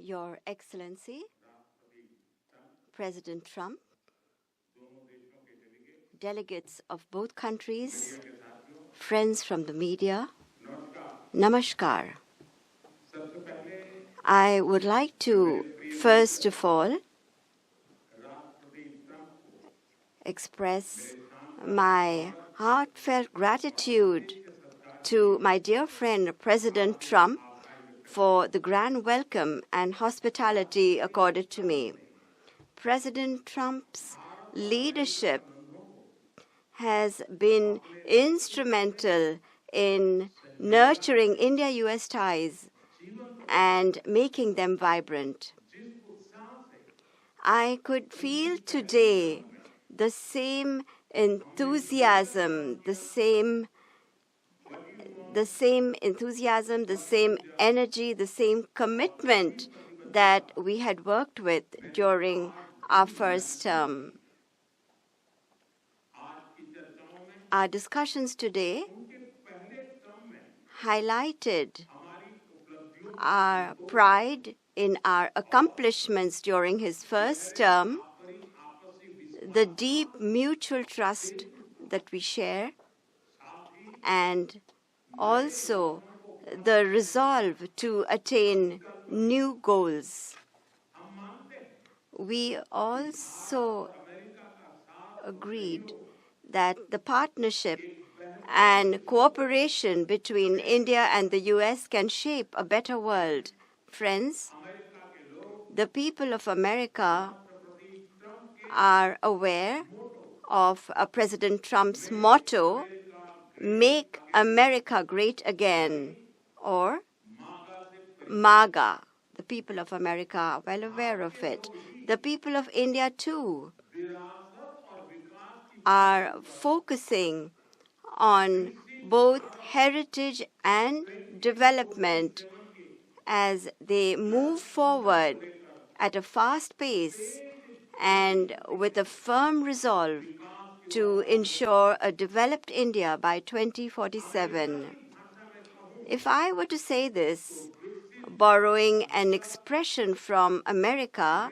Your Excellency, President Trump, delegates of both countries, friends from the media, Namaskar. I would like to, first of all, express my heartfelt gratitude to my dear friend, President Trump, for the grand welcome and hospitality accorded to me. President Trump's leadership has been instrumental in nurturing India-US ties and making them vibrant. I could feel today the same enthusiasm, the same enthusiasm, the same energy, the same commitment that we had worked with during our first term. Our discussions today highlighted our pride in our accomplishments during his first term, the deep mutual trust that we share, and also the resolve to attain new goals. We also agreed that the partnership and cooperation between India and the US can shape a better world. Friends, the people of America are aware of President Trump's motto, "Make America Great Again," or MAGA. The people of America are well aware of it. The people of India, too, are focusing on both heritage and development as they move forward at a fast pace and with a firm resolve to ensure a developed India by 2047. If I were to say this, borrowing an expression from America,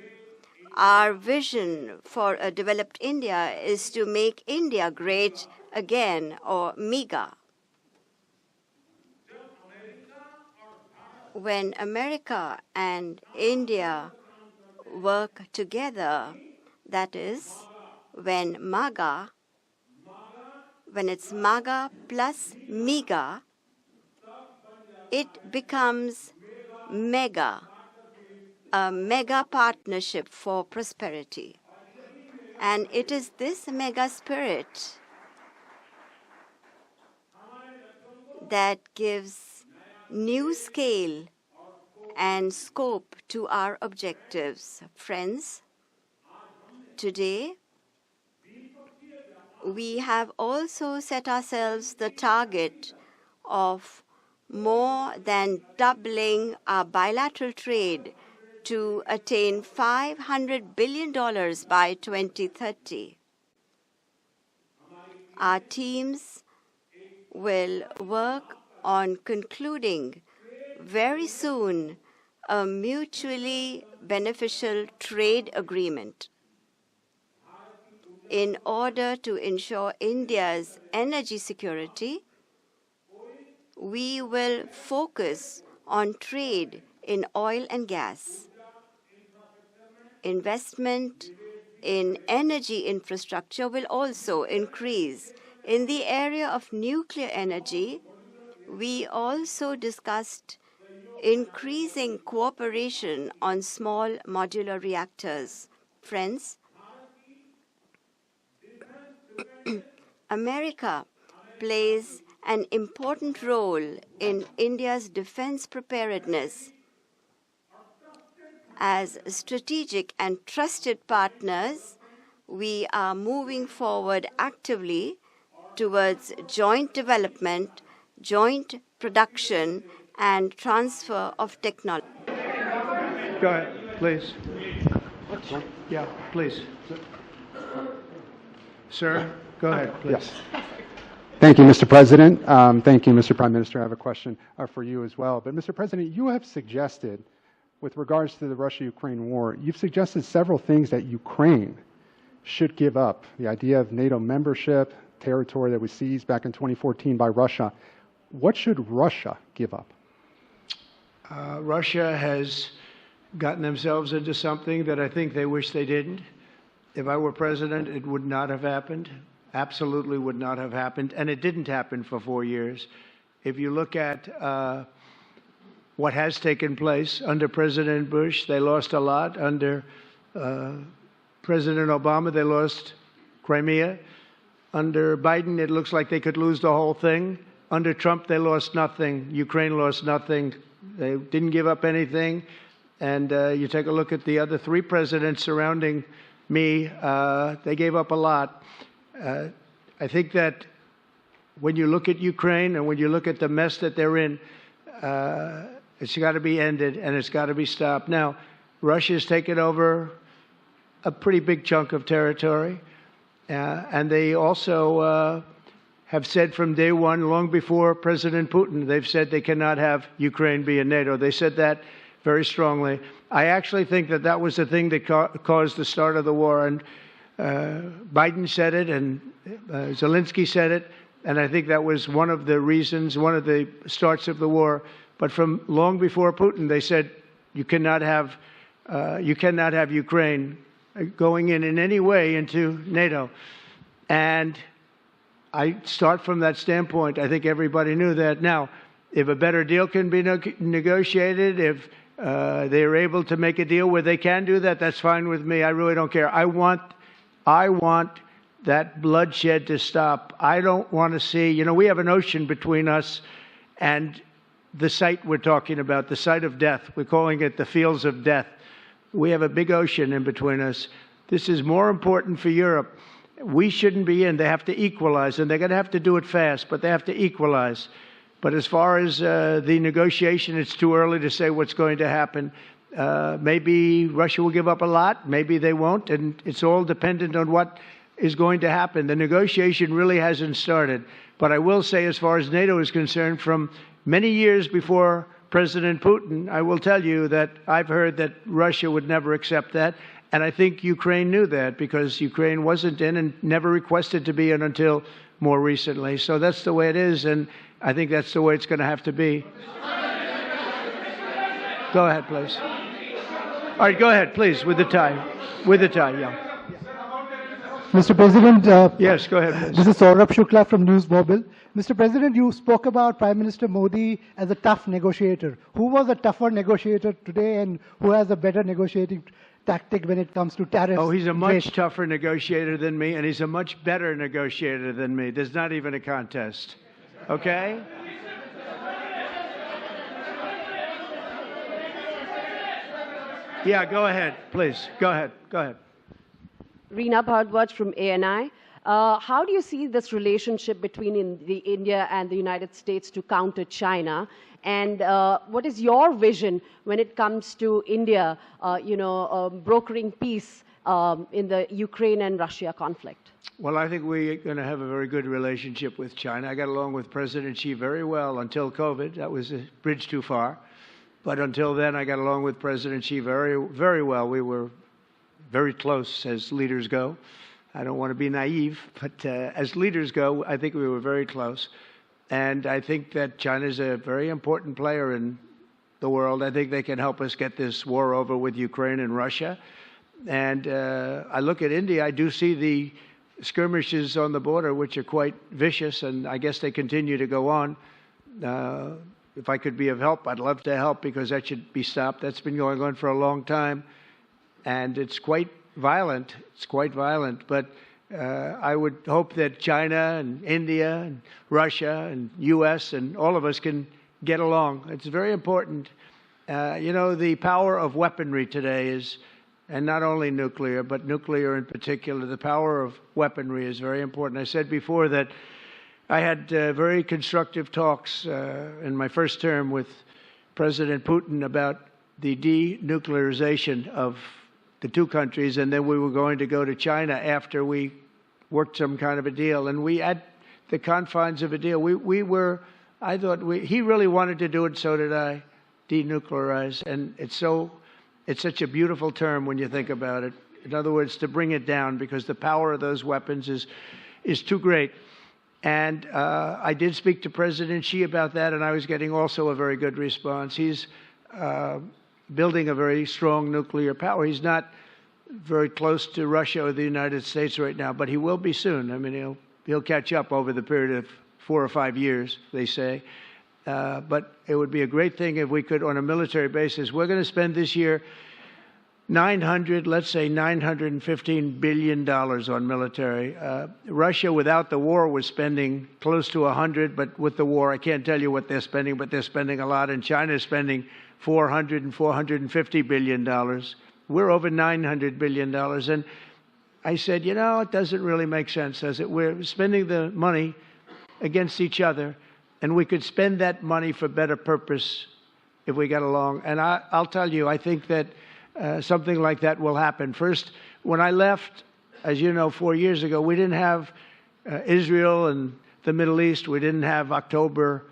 our vision for a developed India is to make India great again, or MEGA. When America and India work together, that is, when it's MAGA plus MEGA, it becomes MEGA, a mega partnership for prosperity. And it is this mega spirit that gives new scale and scope to our objectives. Friends, today we have also set ourselves the target of more than doubling our bilateral trade to attain $500 billion by 2030. Our teams will work on concluding very soon a mutually beneficial trade agreement in order to ensure India's energy security. We will focus on trade in oil and gas. Investment in energy infrastructure will also increase. In the area of nuclear energy, we also discussed increasing cooperation on small modular reactors. Friends, America plays an important role in India's defense preparedness. As strategic and trusted partners, we are moving forward actively towards joint development, joint production, and transfer of technology. Go ahead, please. Yeah, please. Sir, go ahead, please. Yes. Thank you, Mr. President. Thank you, Mr. Prime Minister. I have a question for you as well. But, Mr. President, you have suggested with regards to the Russia-Ukraine war, you've suggested several things that Ukraine should give up. The idea of NATO membership, territory that was seized back in 2014 by Russia. What should Russia give up? Russia has gotten themselves into something that I think they wish they didn't. If I were president, it would not have happened. Absolutely would not have happened. And it didn't happen for 4 years. If you look at what has taken place under President Bush, they lost a lot. Under President Obama, they lost Crimea. Under Biden, it looks like they could lose the whole thing. Under Trump, they lost nothing. Ukraine lost nothing. They didn't give up anything. And you take a look at the other three presidents surrounding me, they gave up a lot. I think that when you look at Ukraine and when you look at the mess that they're in, it's got to be ended and it's got to be stopped. Now, Russia's taken over a pretty big chunk of territory, and they also have said from day one, long before President Putin, they've said they cannot have Ukraine be in NATO. They said that very strongly. I actually think that that was the thing that caused the start of the war. And Biden said it, and Zelensky said it, and I think that was one of the reasons, one of the starts of the war. But from long before Putin, they said you cannot have Ukraine going in any way into NATO. And I start from that standpoint. I think everybody knew that. Now, if a better deal can be negotiated, if they're able to make a deal where they can do that, that's fine with me. I really don't care. I want that bloodshed to stop. I don't want to see, we have an ocean between us and the site we're talking about, the site of death. We're calling it the fields of death. We have a big ocean in between us. This is more important for Europe. We shouldn't be in. They have to equalize, and they're going to have to do it fast, but they have to equalize. But as far as the negotiation, it's too early to say what's going to happen. Maybe Russia will give up a lot. Maybe they won't. And it's all dependent on what is going to happen. The negotiation really hasn't started. But I will say, as far as NATO is concerned, from many years before President Putin, I will tell you that I've heard that Russia would never accept that. And I think Ukraine knew that because Ukraine wasn't in and never requested to be in until more recently. So that's the way it is. And I think that's the way it's going to have to be. Go ahead, please. All right, go ahead, please, with the tie. With the tie, yeah. Mr. President, yes, go ahead, please. This is Saurabh Shukla from News Mobile. Mr. President, you spoke about Prime Minister Modi as a tough negotiator. Who was a tougher negotiator today and who has a better negotiating tactic when it comes to tariffs? Oh, he's a much tougher negotiator than me, and he's a much better negotiator than me. There's not even a contest. Okay? Yeah, go ahead, please. Go ahead. Go ahead. Reena Bhardwaj from ANI. How do you see this relationship between India and the United States to counter China? And what is your vision when it comes to India, brokering peace in the Ukraine and Russia conflict? Well, I think we're going to have a very good relationship with China. I got along with President Xi very well until COVID. That was a bridge too far. But until then, I got along with President Xi very, very well. We were very close as leaders go. I don't want to be naive, but as leaders go, I think we were very close. And I think that China is a very important player in the world. I think they can help us get this war over with Ukraine and Russia. And I look at India, I do see the skirmishes on the border, which are quite vicious, and I guess they continue to go on. If I could be of help, I'd love to help because that should be stopped. That's been going on for a long time. And it's quite violent. It's quite violent. But I would hope that China and India and Russia and U.S. and all of us can get along. It's very important. The power of weaponry today is, and not only nuclear, but nuclear in particular, the power of weaponry is very important. I said before that I had very constructive talks in my first term with President Putin about the denuclearization of the two countries, and then we were going to go to China after we worked some kind of a deal. And we, at the confines of a deal, he really wanted to do it, so did I. denuclearize, and it's such a beautiful term when you think about it. In other words, to bring it down, because the power of those weapons is too great. And I did speak to President Xi about that, and I was getting also a very good response. He's building a very strong nuclear power. He's not very close to Russia or the United States right now, but he will be soon. I mean, he'll catch up over the period of 4 or 5 years, they say. But it would be a great thing if we could, on a military basis. We're going to spend this year $915 billion on military. Russia, without the war, was spending close to 100, but with the war, I can't tell you what they're spending, but they're spending a lot. And China is spending $400 and $450 billion. We're over $900 billion. And I said, you know, it doesn't really make sense, does it? We're spending the money against each other, and we could spend that money for better purpose if we got along. And I'll tell you, I think that something like that will happen. First, when I left, as you know, 4 years ago, we didn't have Israel and the Middle East. We didn't have October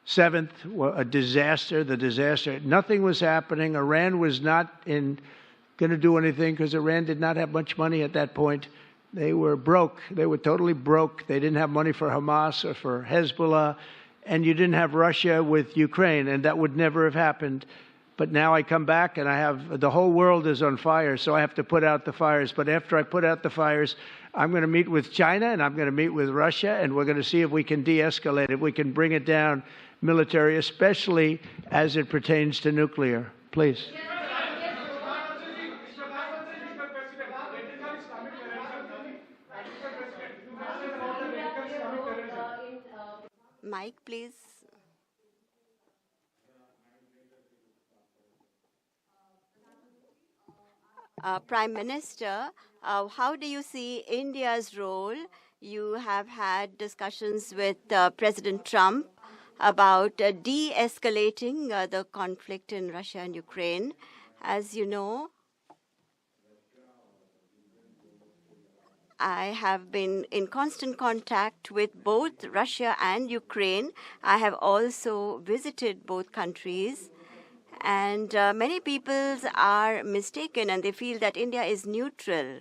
7th, a disaster, the disaster. Nothing was happening. Iran was not going to do anything because Iran did not have much money at that point. They were broke. They were totally broke. They didn't have money for Hamas or for Hezbollah. And you didn't have Russia with Ukraine, and that would never have happened. But now I come back and the whole world is on fire, so I have to put out the fires. But after I put out the fires, I'm going to meet with China and I'm going to meet with Russia, and we're going to see if we can de-escalate, if we can bring it down military, especially as it pertains to nuclear. Please. Mike, please. Prime Minister, how do you see India's role? You have had discussions with President Trump about de-escalating the conflict in Russia and Ukraine. As you know, I have been in constant contact with both Russia and Ukraine. I have also visited both countries. And many people are mistaken and they feel that India is neutral.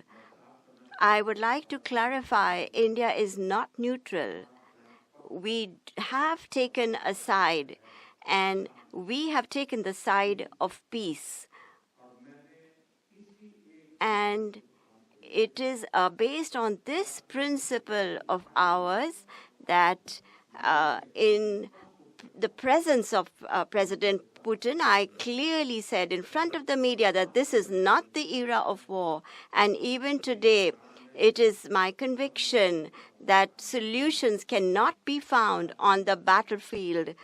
I would like to clarify, India is not neutral. We have taken a side, and we have taken the side of peace. And it is based on this principle of ours that in the presence of President Putin, I clearly said in front of the media that this is not the era of war. And even today, it is my conviction that solutions cannot be found on the battlefield.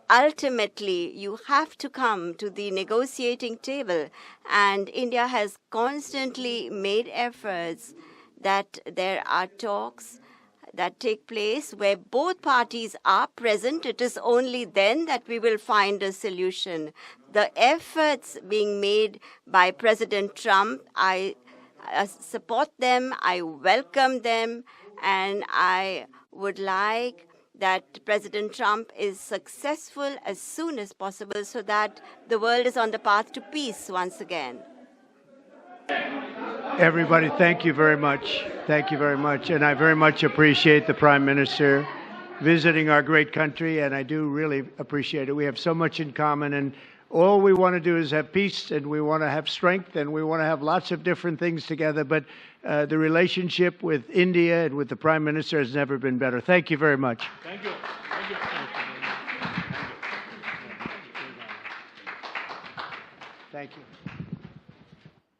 Ultimately, you have to come to the negotiating table. And India has constantly made efforts that there are talks that take place where both parties are present. It is only then that we will find a solution. The efforts being made by President Trump, I support them, I welcome them, and I would like that President Trump is successful as soon as possible so that the world is on the path to peace once again. Everybody, thank you very much. Thank you very much. And I very much appreciate the Prime Minister visiting our great country, and I do really appreciate it. We have so much in common, and all we want to do is have peace, and we want to have strength, and we want to have lots of different things together. But the relationship with India and with the Prime Minister has never been better. Thank you very much. Thank you. Thank you. Thank you.